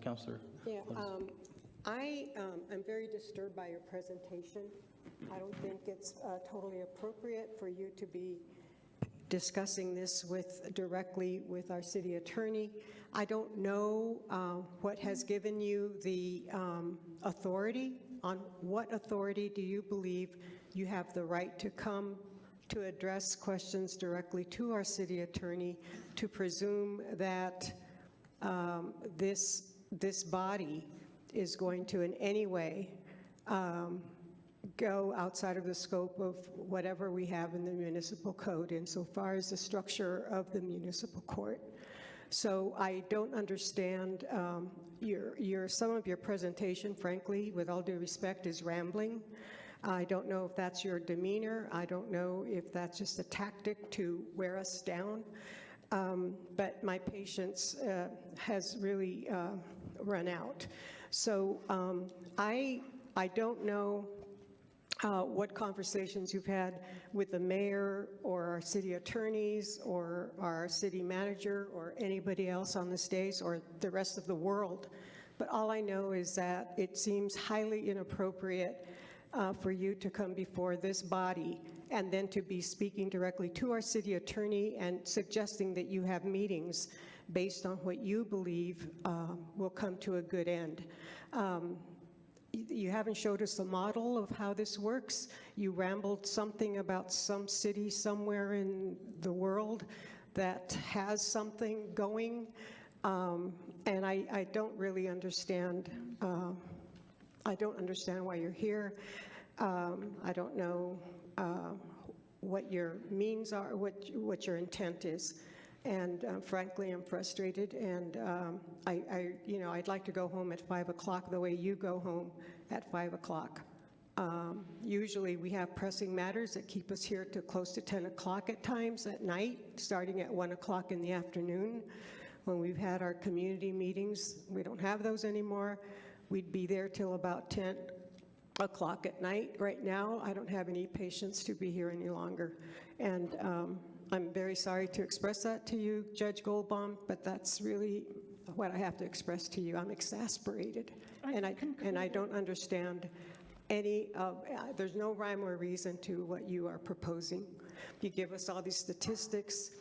Councilor. Yeah, I am very disturbed by your presentation. I don't think it's totally appropriate for you to be discussing this directly with our city attorney. I don't know what has given you the authority. On what authority do you believe you have the right to come to address questions directly to our city attorney, to presume that this body is going to in any way go outside of the scope of whatever we have in the municipal code insofar as the structure of the municipal court. So I don't understand some of your presentation, frankly, with all due respect, is rambling. I don't know if that's your demeanor. I don't know if that's just a tactic to wear us down. But my patience has really run out. So I don't know what conversations you've had with the mayor or our city attorneys or our city manager or anybody else on the stage or the rest of the world. But all I know is that it seems highly inappropriate for you to come before this body and then to be speaking directly to our city attorney and suggesting that you have meetings based on what you believe will come to a good end. You haven't showed us a model of how this works. You rambled something about some city somewhere in the world that has something going, and I don't really understand. I don't understand why you're here. I don't know what your means are, what your intent is. And frankly, I'm frustrated, and I'd like to go home at 5 o'clock the way you go home at 5 o'clock. Usually we have pressing matters that keep us here to close to 10 o'clock at times at night, starting at 1 o'clock in the afternoon. When we've had our community meetings, we don't have those anymore. We'd be there till about 10 o'clock at night. Right now, I don't have any patience to be here any longer. And I'm very sorry to express that to you, Judge Goldbaum, but that's really what I have to express to you. I'm exasperated, and I don't understand any of, there's no rhyme or reason to what you are proposing. You give us all these statistics,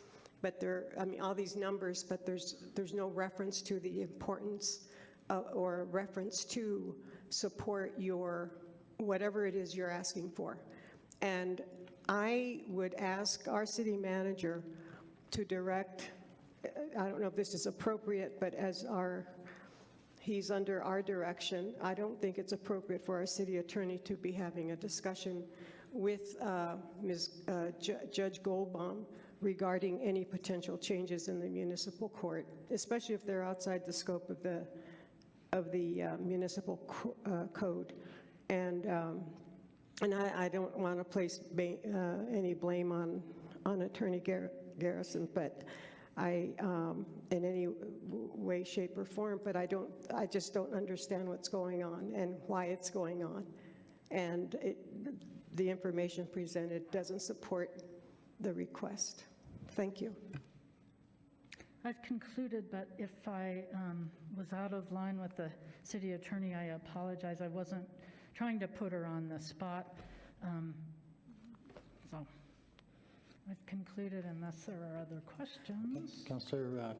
but all these numbers, but there's no reference to the importance or reference to support your, whatever it is you're asking for. And I would ask our city manager to direct, I don't know if this is appropriate, but as he's under our direction, I don't think it's appropriate for our city attorney to be having a discussion with Judge Goldbaum regarding any potential changes in the municipal court, especially if they're outside the scope of the municipal code. And I don't want to place any blame on Attorney Garrison, but in any way, shape, or form, but I just don't understand what's going on and why it's going on. And the information presented doesn't support the request. Thank you. I've concluded, but if I was out of line with the city attorney, I apologize. I wasn't trying to put her on the spot. So I've concluded unless there are other questions. Councilor